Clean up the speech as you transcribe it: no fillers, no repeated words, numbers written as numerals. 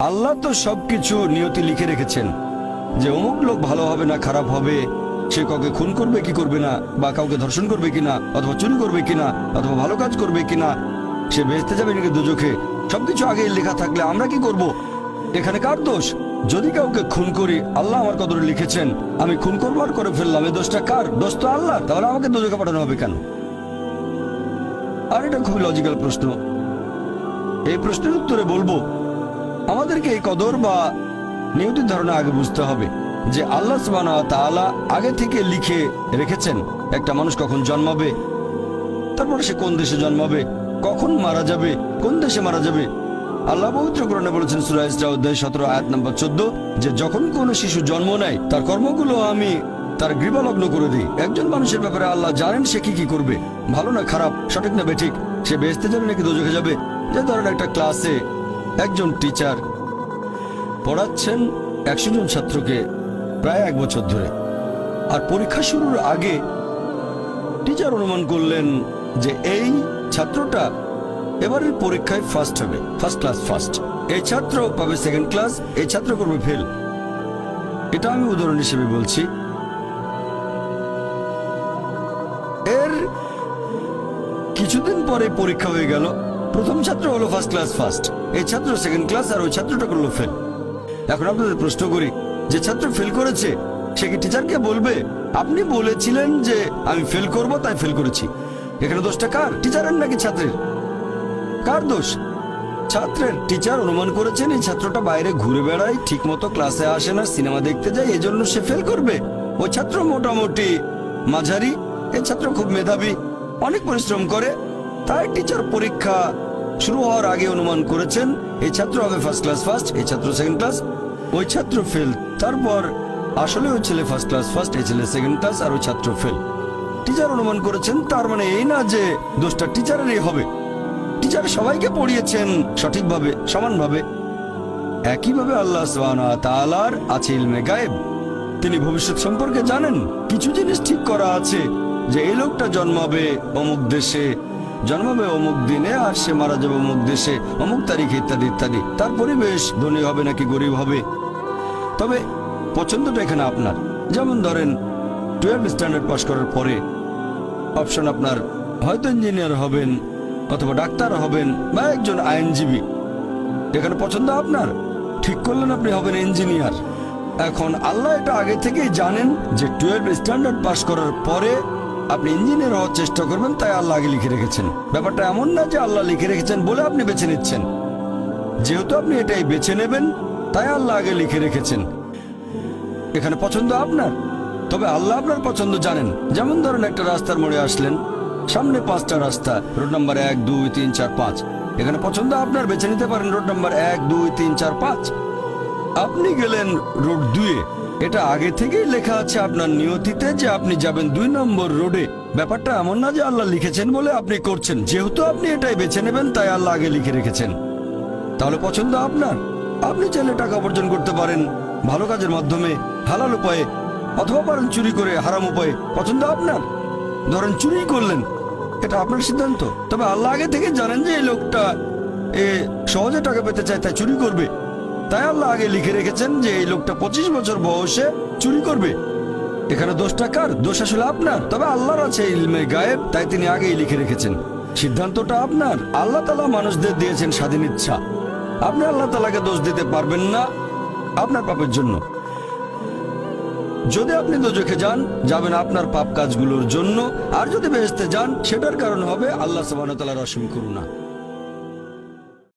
আল্লাহ তো সবকিছু নিয়তি লিখে রেখেছেন যে অমুক লোক ভালো হবে না খারাপ হবে, সে কাউকে খুন করবে কি করবে না, বা কাউকে ধর্ষণ করবে কিনা, অথবা চুরি করবে কিনা, অথবা ভালো কাজ করবে কিনা, সে বেহেশতে যাবে নাকি দোজখে, সবকিছু আগে লেখা থাকলে আমরা কি করব? এখানে কার দোষ? যদি কাউকে খুন করি, আল্লাহ আমার কদরে লিখেছেন, আমি খুন করবো আর করে ফেললাম, এই দোষটা কার? দোষ তো আল্লাহ, তাহলে আমাকে দোজখে পাঠানো হবে কেন? আর এটা খুবই লজিক্যাল প্রশ্ন। এই প্রশ্নের উত্তরে বলবো, আমাদেরকে এই কদর বা নিয়তির ধারণা আগে বুঝতে হবে যে আল্লাহ সুবহানাহু ওয়া তাআলা আগে থেকে লিখে রেখেছেন একটা মানুষ কখন জন্মাবে, তারপরে সে কোন দেশে জন্মাবে, কখন মারা যাবে, কোন দেশে মারা যাবে। আল্লাহ পবিত্র কোরআনে বলেছেন সূরা ইসরা অধ্যায় 17 আয়াত নম্বর 14 যে যখন কোন শিশু জন্ম নেয় তার কর্মগুলো আমি তার গ্রীবালগ্ন করে দিই। একজন মানুষের ব্যাপারে আল্লাহ জানেন সে কি কি করবে, ভালো না খারাপ, সঠিক না বেঠিক, সে বেহেশতে যাবে নাকি দোজখে যাবে। যে ধরেন একটা ক্লাসে একজন টিচার পড়াচ্ছেন 100 জন ছাত্রকে প্রায় 1 বছর ধরে, আর পরীক্ষা শুরুর আগে টিচার অনুমান করলেন যে এই ছাত্রটা এবারের পরীক্ষায় ফার্স্ট হবে, ফার্স্ট ক্লাস ফার্স্ট, এই ছাত্র পাবে সেকেন্ড ক্লাস, এই ছাত্র করবে ফেল। এটা আমি উদাহরণ হিসেবে বলছি। এর কিছুদিন পরে পরীক্ষা হয়ে গেল, প্রথম ছাত্র হলো ফার্স্ট ক্লাস ফার্স্ট, এই ছাত্র সেকেন্ড ক্লাস, আর ওই ছাত্রটা করলো ফেল। এখন আপনাদের প্রশ্ন করি, যে ছাত্র ফেল করেছে সে কি টিচারকে বলবে আপনি বলেছিলেন যে আমি ফেল করব তাই ফেল করেছি? এখানে দোষটা কার? টিচারের নাকি ছাত্রের? কার দোষ? ছাত্রের। টিচার অনুমান করেছেন এই ছাত্রটা বাইরে ঘুরে বেড়ায়, ঠিক মতো ক্লাসে আসে না, সিনেমা দেখতে যায়, এজন্য সে ফেল করবে। ওই ছাত্র মোটামুটি মাঝারি, এই ছাত্র খুব মেধাবী, অনেক পরিশ্রম করে, তাই টিচার পরীক্ষা শুরু হওয়ার আগে অনুমান করেছেন এই ছাত্র হবে ফার্স্ট ক্লাস ফার্স্ট, এই ছাত্র সেকেন্ড ক্লাস, ওই ছাত্র ফেল। তারপর আসলে ওই ছেলে ফার্স্ট ক্লাস ফার্স্ট, এই ছেলে সেকেন্ড ক্লাস, আর ওই ছাত্র ফেল। টিচার অনুমান করেছেন, তার মানে এই না যে দোষটা টিচারেরই হবে। টিচার সবাইকে পড়িয়েছেন সঠিকভাবে, সমানভাবে। একইভাবে আল্লাহ সুবহানাহু ওয়া তাআলার আছে ইলমে গায়েব, তিনি ভবিষ্যৎ সম্পর্কে জানেন। কিছু জিনিস ঠিক করা আছে যে এই লোকটা জন্মাবে অমুক দেশে, জন্মাবে অমুক দিনে, আর সে মারা যাবে অমুক দেশে অমুক তারিখে, ইত্যাদি ইত্যাদি। তার পরিবেশ ধনী হবে নাকি গরিব হবে, তবে পছন্দটা এখানে আপনার। যেমন ধরেন 12 স্ট্যান্ডার্ড পাস করার পরে অপশন আপনার হয়তো ইঞ্জিনিয়ার হবেন, অথবা ডাক্তার হবেন, বা একজন আইনজীবী। এখানে পছন্দ আপনার, ঠিক করলেন আপনি হবেন ইঞ্জিনিয়ার। এখন আল্লাহ এটা আগে থেকেই জানেন যে 12 স্ট্যান্ডার্ড পাস করার পরে আপনি ইঞ্জিনিয়ার হওয়ার চেষ্টা করবেন, তাই আল্লাহ আগে লিখে রেখেছেন। ব্যাপারটা এমন না যে আল্লাহ লিখে রেখেছেন বলে আপনি বেছে নিচ্ছেন, যেহেতু আপনি এটাই বেছে নেবেন তাই আল্লাহ আগে লিখে রেখেছেন। এখানে পছন্দ আপনার, তবে আল্লাহ আপনার পছন্দ জানেন। যেমন ধরেন একটা রাস্তার মোড়ে আসলেন, সামনে 5টা রাস্তা, রোড নাম্বার 1 2 3 4 5, এখানে পছন্দ আপনার, বেছে নিতে পারেন রোড নাম্বার 1 2 3 4 5। আপনি গেলেন রোড 2-এ, এটা আগে থেকেই লেখা আছে আপনার নিয়তিতে যে আপনি যাবেন 2 নম্বর রোডে। ব্যাপারটা এমন না যে আল্লাহ লিখেছেন বলে আপনি করছেন, যেহেতু আপনি এটাই বেছে নেবেন তাই আল্লাহ আগে লিখে রেখেছেন। তাহলে পছন্দ আপনার। আপনি চাইলে টাকা উপার্জন করতে পারেন ভালো কাজের মাধ্যমে, হালাল উপায়ে, অথবা পারেন চুরি করে হারাম উপায়ে, পছন্দ আপনার। ধরেন চুরি করলেন, এটা আপনার সিদ্ধান্ত, তবে আল্লাহ আগে থেকে জানেন যে এই লোকটা সহজে টাকা পেতে চায় তাই চুরি করবে, তাই আল্লাহ আগে লিখে রেখেছেন যে এই লোকটা 25 বছর বয়সে চুরি করবে। এখানে দোষটা কার? দোষ আসলে আপনার, তবে আল্লাহর আছে ইলমে গায়েব, তাই তিনি আগেই লিখে রেখেছেন। সিদ্ধান্তটা আপনার। আল্লাহ তাআলা মানুষদের দিয়েছেন স্বাধীন ইচ্ছা, আপনি আল্লাহ তাআলাকে দোষ দিতে পারবেন না আপনার পাপের জন্য। যদি আপনি দোজখে যান, যাবেন আপনার পাপ কাজগুলোর জন্য, আর যদি বেহেশতে যান সেটার কারণ হবে আল্লাহ সুবহানাহু ওয়া তাআলার অসীম করুণা।